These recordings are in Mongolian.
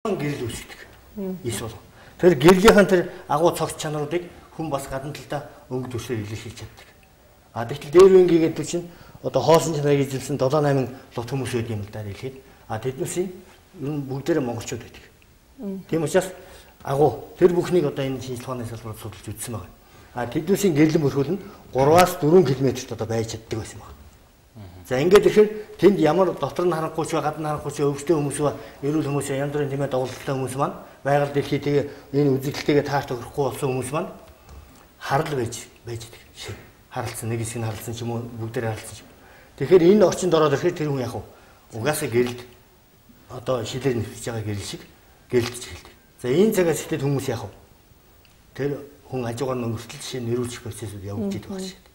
гэрэл үүсгдэг. Ис бол. Тэр гэрлийнхэн тэр агуу цогц чанаруудыг хүн бас гадна талдаа өнгө төсөөр илэрхийлж чаддаг. Тэгтэл дээр үеийн гэдэг чинь одоо хоосон чанарыг эзэмсэн 7-8 лот хүмүүс байдаг юм л да хэлээд. Тэднээс ер нь бүгдээрээ монголчууд байдаг. Тийм учраас агуу тэр бүхнийг одоо энэ шинжлэх ухааны салбарт судалж үзсэн байна. Тэднээсийн гэрлэн бүрхүүл нь 3-аас 4 км-т одоо байж чаддаг байсан байна. За ингээд ихээр тэнд ямар дотор нь харахгүй ч гадна харахгүй ч өвчтэй хүмүүс ба эрүүл хүмүүс янз бүрийн тийм ээ доголдолтой хүмүүс маань байгаль дэлхий тэгээ энэ үзэгдэлтэйгээ таарч өгөхгүй болсон хүмүүс маань харал байж байдаг шин. Харалцсан нэг хэсэг нь харалцсан ч юм уу бүгдээр харалцсан ч. Тэгэхээр энэ орчинд ороод ирэхээр тэр хүн яг угаасаа гэрэлд одоо шилээр нэвтэж байгаа гэрэл шиг гэрэлдэж эхэлдэг. За энэ цагаас ихтэй хүмүүс яг тэр хүн ажуугаар өнгөртөл жишээ нэрүүлчих процессыг явуулж идэх байх шээ.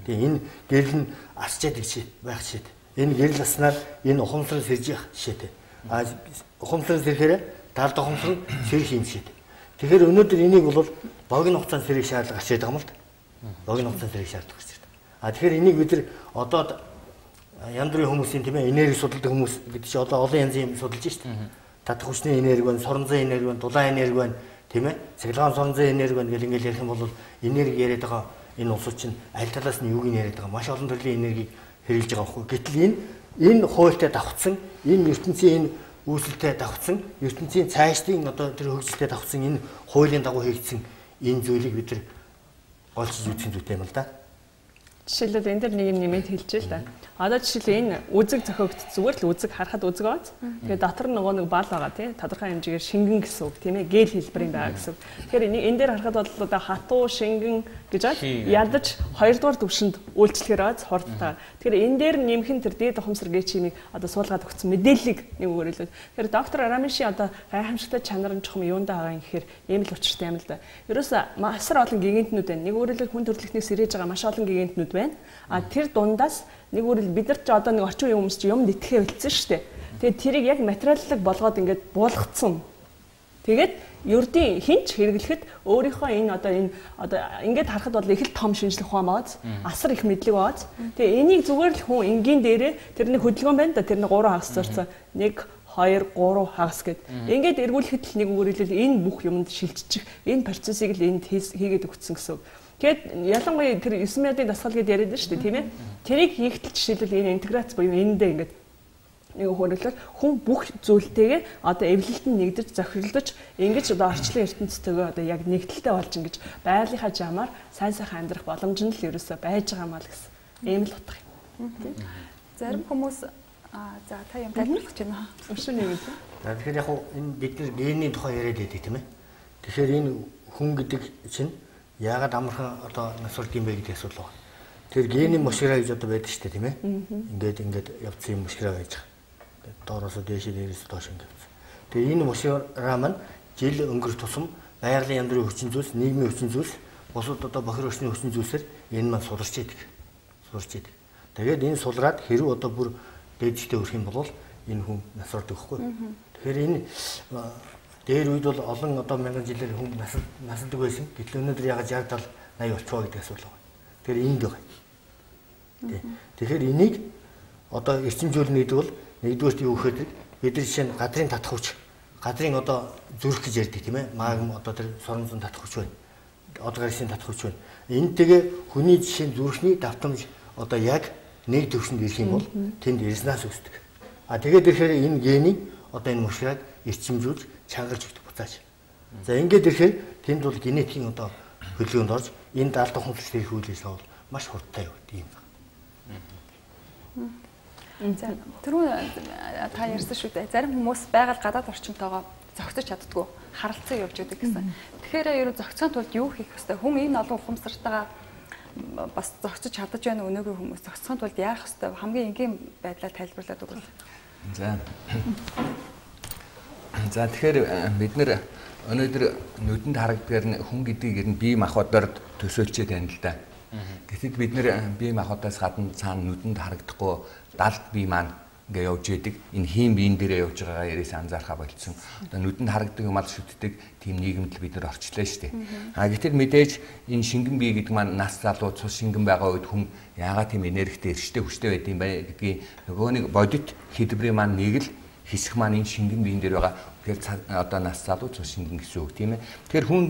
Тэгээ энэ гэрэл нь асчаад байх шээ. Энэ гэрэл аснаар энэ ухамсар сэрж явах жишээтэй. Ухамсар сэрэхээр талд ухамсар сэрэх юм шээ. Тэгэхээр өнөөдөр энийг бол богино хугацаанд сэрэх шаардлага гарч байгаа юм л да. Богино хугацаанд сэрэх шаардлага гарч байгаа. Тэгэхээр энийг бид нар одоо янз бүрийн хүмүүсийн тийм ээ энерги судалдаг хүмүүс гэдэг чинь одоо олон янзын юм судалж байна. Татах хүчний энерги байна, сорон зайн энерги байна, дулаан энерги байна, тийм ээ. Цэглэгаан сорон зайн энерги байна гэл ингээл ярих юм бол энерги яриад байгаа энэ улсууд чинь аль талаас нь юуг нь яриад байгаа маш олон төрлийн энергийг хэрэглэж байгаа байхгүй. Гэтэл энэ хуультай давхцсан, энэ ертөнцийн энэ үүсэлтэд давхцсан, ертөнцийн цаашдын одоо тэр хөгжилтэд давхцсан энэ хуулийн дагуу хийгдсэн энэ зүйлийг бид нар голчж үзэх зүйтэй юм л да. Жишээлбэл энэ дээр нэг юм нэмээд хэлчихэ л да. Одоо жишээл энэ үзэг зохиогдсон зүгээр л үзэг харахад үзэг бааз. Тэгээ дотор нь нөгөө нэг бал байгаа тий. Тодорхой хэмжээгээр шингэн гэсэн үг тийм ээ. Гээл хэлбэрийн байгаа гэсэн үг. Тэгэхээр энэ дээр харахад бол одоо хатуу шингэн гэж ядаж 2 дугаар төвшөнд үйлчлэхээр бааз хурдтай. Тэгэхээр энэ дээр нэмэх нь тэр дээд ухамсар гээчийг одоо суулгаад өгсөн мэдээллийг нэг үгээр хэлвэл. Тэгэхээр доктор Арамиши одоо гайхамшигтай чанар нь чухам юундаа байгаа юм гэхээр ийм л учиртай юм л да. Ерөөсө масар олон гигантнүүд байна. Нэг үгээр хүн төрөлхтнээс сэрэж байгаа маш олон гигантнүүд байна. Тэр дундаас нэг үгээр бид нар ч одоо нэг орчин үеийн хүмүүс чи юмд итгэхээ болцсон шүү дээ. Тэгээд тэрийг яг материаллаг болгоод ингээд буулгацсан. Тэгээд ердийн хинч хэрэглэхэд өөрийнхөө энэ одоо ингээд харахад бол их л том шинжлэх ухаан бааз, асар их мэдлэг бааз. Тэгээ энийг зүгээр л хүн энгийн дээрээ тэрний хөдөлгөөн байна да тэрний 3 хагас зорцсон. 1 2 3 хагас гэд. Ингээд эргүүлэхэд л нэг үгээр хэлбэл энэ бүх юмд шилжчих, энэ процессыг л энд хийгээд өгсөн гэсэн үг. Тэгэд ялангуяа тэр 9 мянган дасгал гэдээ яриад байна шүү дээ тийм ээ. Тэрийг хийхдээ жишээлбэл энэ интеграц буюу эндээ ингээд нэг хөрөлөөр хүн бүх зүйлтэйгээ одоо эвлэлтэнд нэгдэж зохирлож ингэж одоо орчлон ертөнцтэйгээ одоо яг нэгдэлтэй болж ингэж байгалийнхаа жамаар сайн сайхан амьдрах боломж нь л ерөөсөө байж байгаа маа л гэсэн. Ийм л утга юм. Зарим хүмүүс за та юм тайлбарлах гэж байна. Өшөө нэг үү? Тэгэхээр яг энэ бид нар гений тухай яриад байдаг тийм ээ. Тэгэхээр энэ хүн гэдэг чинь яагаад амархан одоо насвард юм бэ гэдэг асуудал байна. Тэр гений мушгираа гэж одоо байдаг шүү дээ тийм ээ. Ингээд явцсан юм мушгираа байж байгаа. Доороос дээрээс доош ингээд. Тэгээ энэ мушгираа маань жил өнгөрөх тусам байгалийн янз бүрийн хүчин зүйлс, нийгмийн хүчин зүйлс, бусад одоо бохир орчны хүчин зүйлсээр энэ маань суларч идэг. Тэгээд энэ сулраад хэрэг одоо бүр дээдтэй өрөх юм бол энэ хүн насвардаг байхгүй. Тэгэхээр энэ дээр үед бол олон одоо мянган жилээр хүн насалдаг байсан. Гэтэл өнөөдөр яг 60 70 80 болчихоо гэдэг асуудал байна. Тэгэхээр энд байгаа. Тэгэхээр энийг одоо эрчимжүүлнэ гэдэг бол нэгдүгээр юу гэхээр бид нар жишээ нь газрын татах хүч, газрын одоо зүрх гэж ярьдаг тийм ээ. Магм одоо тэр соронзон татах хүч байна. Од гарсын татах хүч байна. Энэтэйгээ хүний жишээ нь зүрхний давтамж одоо яг нэг төвшөнд ирэх юм бол тэнд эрснаас үүсдэг. Тэгээд ирэхээр энэ гений одоо энэ мушгираад эрчимжүүлж чангалж өгдөг буцааж. За ингээд ирэхээр тэнд бол генетикийн одоо хөдөлгөөнд орж энэ даалт ухамсарт ирэх үйл ажиллагаа бол маш хурдтай явдаг юм байна. За түрүү та ярьсан шүү дээ. Зарим хүмүүс байгаль гадаад орчинтойгоо зохицож чаддгүй харилцаа явж байдаг гэсэн. Тэгэхээр ерөө зохицохын тулд юу хийх ёстой? Хүн энэ олон ухамсартайгаа бас зохицож чадаж байна өнөөгийн хүмүүс зохицохын тулд яах ёстой? Хамгийн энгийн байдлаар тайлбарлаад өгвөл. За тэгэхээр бид нэр өнөөдөр нүдэнд харагдгаар нь хүн гэдгийг ер нь бие махбодоор төсөөлчээд байна л да. Гэтэл бид нэр бие махбодоос гадна цаана нүдэнд харагдахгүй далд бие маань ингээ явж идэг. Энэ хийм биен дээрээ явж байгаагаа ярээс анзаархаа болцсон. Одоо нүдэнд харагдаг мал шүтдэг тийм нийгэмд бид нар орчлоо шүү дээ. Гэтэл мэдээж энэ шингэн бие гэдэг маань нас залуу цус шингэн байгаа үед хүн яагаад тийм энергитэй эрчтэй хүчтэй байд юм бэ гэдгийг нөгөө нэг бодит хэлбэрийн маань нэг л хэсэг маань энэ шингэн биен дээр байгаа. Тэгэхээр одоо нас залуу цус шингэн гэсэн үг тийм ээ. Тэгэхээр хүн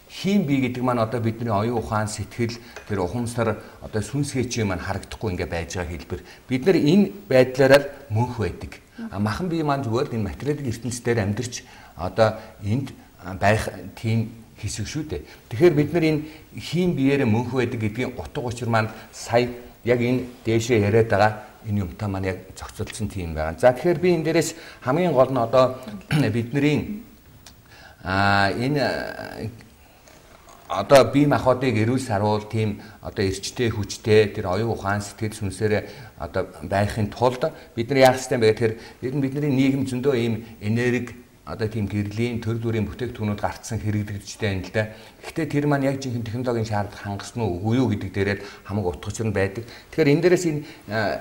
хийм бие гэдэг маань одоо бидний оюун ухаан, сэтгэл, тэр ухамсар одоо сүнсгээчийн маань харагдахгүй ингээ байж байгаа хэлбэр. Бид нар энэ байдлаараа мөнх байдаг. Махан бие маань зүгээр энэ материалын ертөнцийн амьдарч одоо энд байх тийм хэсэг шүү дээ. Тэгэхээр бид нар энэ хийм биеэрээ мөнх байдаг гэдгийн утга учир маань сая яг энэ дээшээ яриад байгаа энэ юмтай маань яг зохицуулсан тийм байна. За тэгэхээр би энэ дээрээс хамгийн гол нь одоо бидний энэ одоо бие махбодыг эрүүл саруул тийм одоо эрчтэй хүчтэй тэр оюун ухаан сэтгэл сүнсээрээ одоо байхын тулд бид нар яах ёстой бэ гэхээр бидний нийгэм зөндөө ийм энерги одоо тийм гэрлийн төр дүрийн бүтээгдэхүүнүүд гарцсан хэрэглэгдчтэй байна л да. Гэхдээ тэр маань яг жинхэнэ технологийн шаардлага хангасан уу үгүй юу гэдэг дээрээ хамаг утга учир нь байдаг. Тэгэхээр энэ дээрээс энэ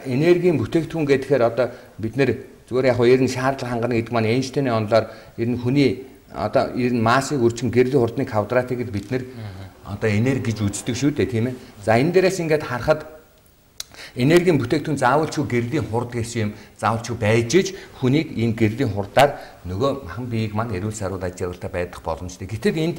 энергийн бүтээгдэхүүн гэхээр одоо бид нэр зүгээр яг ер нь шаардлага хангана гэдэг маань Эйнштейний онолоор ер нь хүний одоо ер нь массыг үржин гэрлийн хурдны квадратыг бид нэр одоо энерги гэж үздэг шүү дээ тийм ээ. За энэ дээрээс ингээд харахад энергийн бүтээгдэхүүн заавалчгүй гэрлийн хурд гэсэн юм заавалчгүй байж иж хүнийг энэ гэрлийн хурдаар нөгөө махан биеийг маань эрүүл саруул ажиглалтаа байдах боломжтой. Гэтэл энд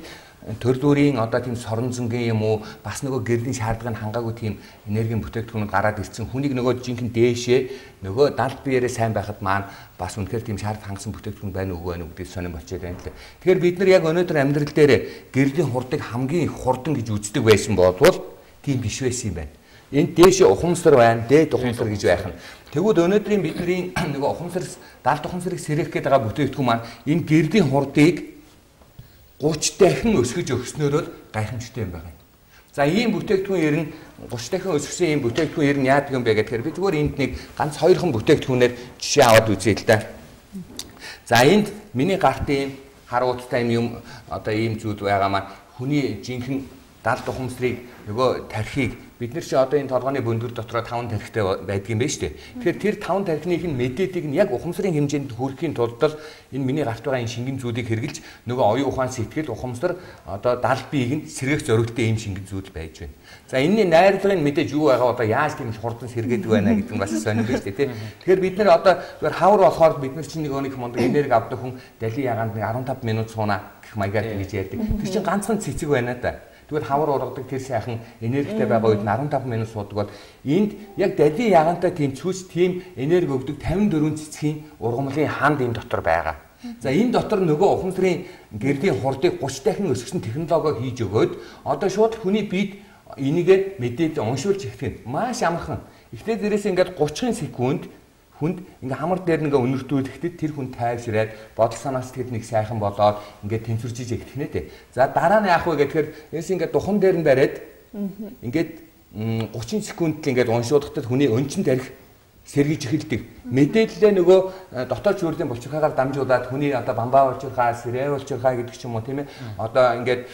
төр дүрийн одоо тийм сорон зөнгийн юм уу бас нөгөө гэрлийн шаардлагыг хангаагүй тийм энергийн бүтээгдэхүүнүүд гараад ирсэн хүнийг нөгөө жинхэнэ дээшээ нөгөө далд биеэрээ сайн байхад маань бас үнэхээр тийм шаардлага хангасан бүтээгдэхүүн байна уу гэдгийг сонирн болчиход байна л. Тэгэхээр бид нар яг өнөөдөр амьдрал дээр гэрлийн хурдыг хамгийн их хурдан гэж үздэг байсан болвол тийм биш байсан юм байна. Энд дээшээ ухамсар байна, дээд ухамсар гэж байх нь. Тэгвэл өнөөдрийн бидний нөгөө ухамсар, далд ухамсарыг сэрэх гээд байгаа бүтээгдэхүүн маань энэ гэрлийн хурдыг 30 дахин өсгөж өгснөөрөө гайхамшигтай юм байна. За ийм бүтээгдэхүүн ер нь 30 дахин өсгсөн ийм бүтээгдэхүүн ер нь яадаг юм бэ гэхээр би зүгээр энд нэг ганц хоёрхан бүтээгдэхүүнээр жишээ аваад үзье л да. За энд миний гарт ийм харуулттай юм одоо ийм зүйл байгаа маань хүний жинхэнэ далд ухамсарыг нөгөө тархийг бид нар чи одоо энэ толгойн бөндгөр дотроо 5 тархитай байдаг юм байна шүү дээ. Тэгэхээр тэр 5 тархиных нь мэдээллийг нь яг ухамсарын хэмжээнд хүрэхийн тулд энэ миний гарт байгаа энэ шингэн зүйлийг хэрэгжилж нөгөө оюун ухаан сэтгэл ухамсар одоо далд биеийг нь сэргээх зорилттой ийм шингэн зүйл байж байна. За энэний найрлагын мэдээж юу байгаа одоо яаж тийм хурдан сэргээдэг байна гэдэг нь бас сонирн байж тээ. Тэгэхээр бид нар одоо зүгээр хавар болохоор бид нар чинь нэг өнөх мондог энерги авдаг хүн дали ягаанд нэг 15 минут сууна гэх маягаар ингэж ярьдаг. Тэр чинь ганцхан цэцэг байна да. Тэгвэл хавар ургадаг тэр сайхан энергитэй байгаа үед 15 минут суудаг бол энд яг дали ягантай тийм цүс тийм энерги өгдөг 54 цэцгийн ургамлын ханд энэ дотор байгаа. За энэ дотор нөгөө ухамсарын гэрлийн хурдыг 30 дахин өсгсөн технологио хийж өгөөд одоо шууд хүний биед энийгээ мэдээлэл уншуулж эхлэх нь маш амархан. Эхлээд дээрээс ингээд 30 секунд хүнд ингээ хамар дээр ингээ өнөртүүлэхдээ тэр хүн тайвшираад бодол санаа сэтгэл нэг сайхан болоод ингээ тэнцвэрчиж эхлэх нэ тэ. За дараа нь яах вэ гэхээр энэс ингээ духан дээр нь бариад ингээд 30 секунд л ингээ уншуулгахдаа хүний өнчин тарих сэргийж эхэлдэг. Мэдээлэлээ нөгөө дотоод шүүрлийн булчирхаагаар дамжуулаад хүний одоо бамбаа булчирхаа, сэрээ булчирхаа гэдэг ч юм уу тийм ээ. Одоо ингээд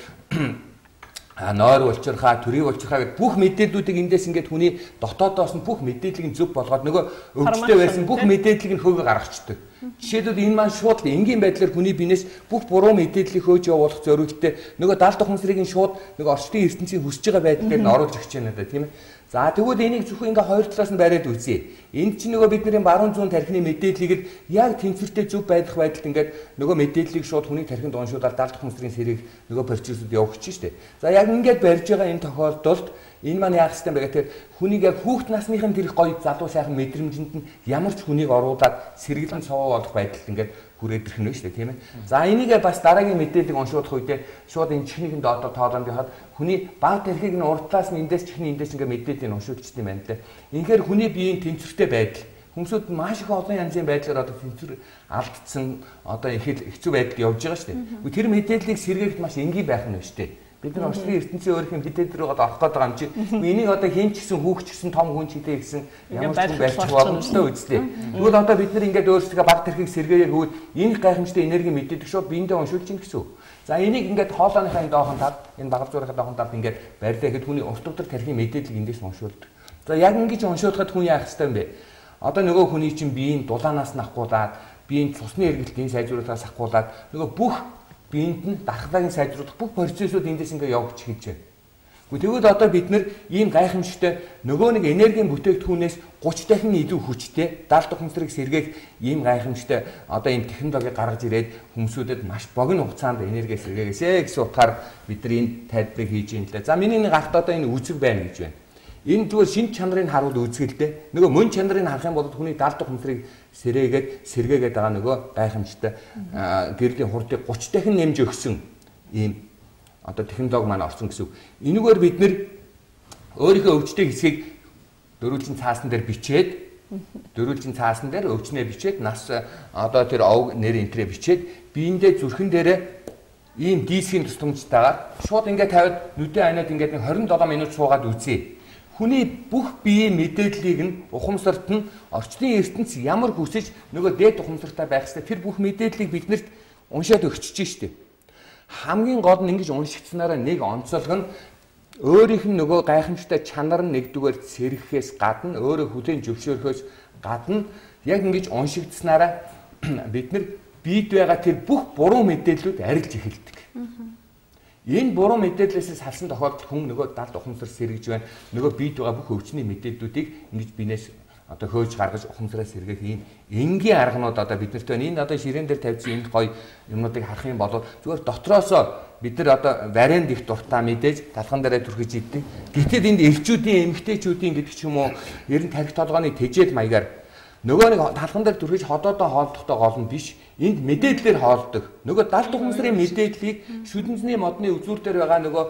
нойр улчирхаа, төрийн улчирхаа гэдэг бүх мэдээллүүдийг эндээс ингээд хүний дотоодоос нь бүх мэдээллийг зөв болгоод нөгөө өвчтэй байсан бүх мэдээллийг нь хөвгө гаргацдаг. Жишээлбэл энэ маань шууд энгийн байдлаар хүний биенээс бүх буруу мэдээллийг хөөж явуулах зорилттой нөгөө далд ухамсарыг нь шууд нөгөө орчдын ертөнцийн хүсэж байгаа байдлаар нь оруулж өгч байна да тийм ээ. За тэгвэл энийг зөвхөн ингээ хоёр талаас нь бариад үзье. Энд чинь нөгөө бидний баруун зүүн тархины мэдээллийг яг тэнцвэртэй зөв байх байдалд ингээд нөгөө мэдээллийг шууд хүний тархинд уншуулаад далд ухамсарын сэргийг нөгөө процессыг явуулчих штеп. За яг ингээд барьж байгаа энэ тохиолдолд энэ маань яах ёстой бэ гэхээр хүнийг яг хүүхд насныхын тэр гоё залуу сайхан мэдрэмжинд нь ямар ч хүнийг оруулаад сэргэлэн цовоо болох байдалд ингээд хүрээд ирэх нь шүү дээ тийм ээ. За энийг бас дараагийн мэдээллийг уншуулах үедээ шууд энэ чихнийхэн доотор тоолонд явахад хүний баг тархийг нь уртлаас нь эндээс чихний эндээс ингээд мэдээллийг уншуулчихсан юм байна лээ. Инхээр хүний биеийн тэнцвэртэй байдал хүмүүсд маш их олон янзын байдлаар одоо тэнцвэр алдсан одоо их хэцүү байдалд явж байгаа шүү дээ. Тэр мэдээллийг сэргээхэд маш энгийн байх нь шүү дээ. Бид нар орчлын ертөнцийн өөрхийн мэдээлэл рүү орох гээд байгаа юм чи. Энийг одоо хэн ч гэсэн хүүхч гэсэн том хүн ч хилээ гэсэн ямар ч хүн байж боломжтой үстэй. Тэгвэл одоо бид нар ингээд өөрсдөө баг тархийг сэргээе гэвэл энэ гайхамшигтай энерги мэдээлэл шууд биендээ уншуулж чинь гэсэн. За энийг ингээд хоолойныхаа доохон тав энэ багал зуурхаа доохон тав ингээд барьлаа гэхэд хүний урт удар тархины мэдээлэл эндээс уншуулдаг. За яг ингэж уншуулахад хүн яах ёстой юм бэ? Одоо нөгөө хүний чинь биеийн дулаанаас нахгуулаад биеийн цусны эргэлтийн сайжруулахаас ахгуулаад нөгөө бүх биенд нь дархлаагийн сайжруулах бүх процессыг эндээс ингээ явууч хийж байна. Тэгвэл одоо бид нэр ийм гайхамшигтай нөгөө нэг энергийн бүтээгдэхүүнээс 30 дахин илүү хүчтэй 70 ухамсарыг сэргээх ийм гайхамшигтай одоо ийм технологи гаргаж ирээд хүмүүсүүдэд маш богино хугацаанд энерги сэргээгээсэ гэсэн утгаар бид нар энэ тайлбарыг хийж юм л да. За миний нэг гарт одоо энэ үзэг байна гэж байна. Энэ зүгээр шин чанарыг харуул үзгэлтэй. Нөгөө мөн чанарыг харах юм бол хүний 70 ухамсарыг сэргээгээд байгаа нөгөө гайхамшигтай гэрлийн хурдыг 30 дахин нэмж өгсөн ийм одоо технологи маань орсон гэсэн үг. Энэгээр бид нэр өөрийнхөө өвчтэй хэсгийг дөрвөлжин цаасан дээр бичээд өвчнээ бичээд нас одоо тэр овг нэр энтрээ бичээд биендээ зүрхэн дээрээ ийм дисхийн тусламжтайгаар шууд ингээд тавиад нүдэн айнаад ингээд 27 минут суугаад үзье. Хүний бүх биеийн мэдээллийг нь ухамсарт нь орчны ертөнц ямар хүсэж нөгөө дээд ухамсартай байх ёстой тэр бүх мэдээллийг биднэрт уншаад өгчөж штеп. Хамгийн гол нь ингэж уншигдсанараа нэг онцлог нь өөрийнх нь нөгөө гайхамшигтай чанар нь нэгдүгээр сэргэхээс гадна өөрөө хүлээн зөвшөөрөхөөс гадна яг ингэж уншигдсанараа бид нар бийд байгаа тэр бүх буруу мэдээллүүд арилж эхэлдэг. Энэ буруу мэдээллээс салсан тохиолдолд хүн нөгөө 70 ухамсар сэргэж байна. Нөгөө бийд байгаа бүх өвчний мэдээллүүдийг ингэж бинээс одоо хөөж гаргаж ухамсараа сэргээх ийм энгийн арганууд одоо бид нарт байна. Энэ одоо ширээн дээр тавьсан энэ гоё юмнуудыг харах юм бол зүгээр дотроосоо бид нар одоо варианд их дуртай мэдээж талхан дээрээ түрхэж иддэг. Гэтэл энд эрчүүдийн эмгтээчүүдийн гэдэг ч юм уу ер нь тархи толгойн тэжээл маягаар нөгөө нэг талхан дээр түрхэж ходоодоо хоолдохдоо гол нь биш. Энд мэдээллээр хоолдог. Нөгөө 70 ухамсарын мэдээллийг шүдэнцний модны үзүүр дээр байгаа нөгөө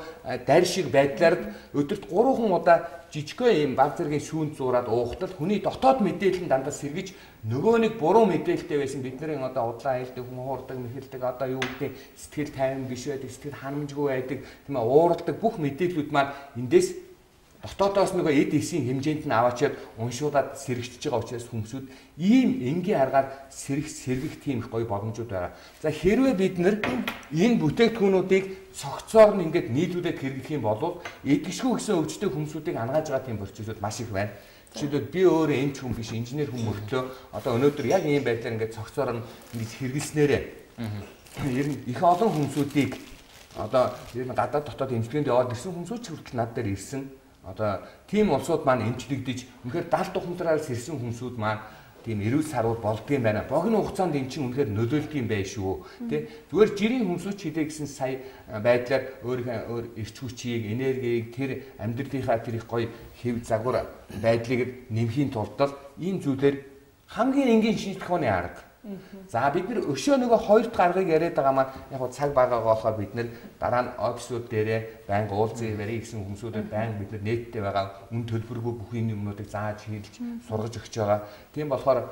дарь шиг байдлаар өдөрт 3 удаа жижигхэн юм баг зэргийн шүүнд зуураад уухтал хүний дотоод мэдээлэл нь дандаа сэргэж нөгөө нэг буруу мэдээлэлтэй байсан бидний одоо удлаа айлдаг хүн хуурдаг мэхэлдэг одоо юу гэдэг сэтгэл тайван биш байдаг сэтгэл ханамжгүй байдаг тийм ээ ууралдаг бүх мэдээллүүд маань эндээс дотоодоос нөгөө эд эсийн хэмжээнд нь аваачаад уншуулад сэргэж байгаа учраас хүмүүсүүд ийм энгийн аргаар сэргэх тийм их гоё боломжууд байгаа. За хэрвээ бид нар энэ бүтээгдэхүүнүүдийг цогцоор нь ингээд нийлүүлээд хэрэглэх юм бол эдгэшгүй гэсэн өвчтөй хүмүүсүүдийг ангаж байгаа тийм процессууд маш их байна. Жишээлбэл би өөрөө эмч хүн биш инженер хүн мөртлөө одоо өнөөдөр яг ийм байдлаар ингээд цогцоор нь ингэж хэрэглэснээрээ ер нь их олон хүмүүсүүдийг одоо ер нь гадаад дотоод эмчилгээнд яваад ирсэн хүмүүсүүд ч хүртэл над дээр ирсэн. Одоо тийм улсууд маань эмчлэгдэж үнэхээр 70 ухамсараар сэрсэн хүмүүсүүд маань тийм эрүүл сарвал болдгийм байна. Богино хугацаанд эн чинь үнэхээр нөлөөлдөг юм байна шүү. Тэ зүгээр жирийн хүмүүсүүд ч хилээ гэсэн сая байдлаар өөр эрч хүчийг, энергийг тэр амьдралынхаа тэр их гоё хэв загвар байдлыг нэмхийн тулд ийм зүйлээр хамгийн энгийн шинжлэх ухааны арга. За бид нар өшөө нөгөө хоёр дахь аргыг яриад байгаа маань яг цаг багаагаа болохоор бид нар дараа нь офисууд дээрээ байнга уулзъя барья гэсэн хүмүүсүүдэд байнга бид нар нийтдээ байгаа үн төлбөргүй бүхий юмнуудыг зааж хэлж сургаж өгч байгаа. Тийм болохоор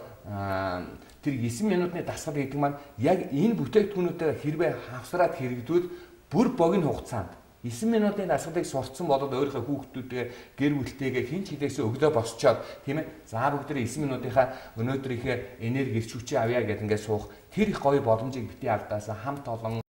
тэр 9 минутын дасгал гэдэг маань яг энэ бүтээгдэхүүнүүдээр хэрвээ хавсраад хэрэгдвэл бүр богино хугацаанд 9 минутын дасгалыг сурцсан болоод өөрийнхөө хүүхдүүдээ гэр бүлтэйгээ хин ч хэлээсээ өглөө босчоод тийм ээ за бүгдээ 9 минутынхаа өнөөдрийнхээ энерги ирч хүчээ авъя гэдэг ингээд суух тэр их гоё боломжийг бити алдаасаа хамт олон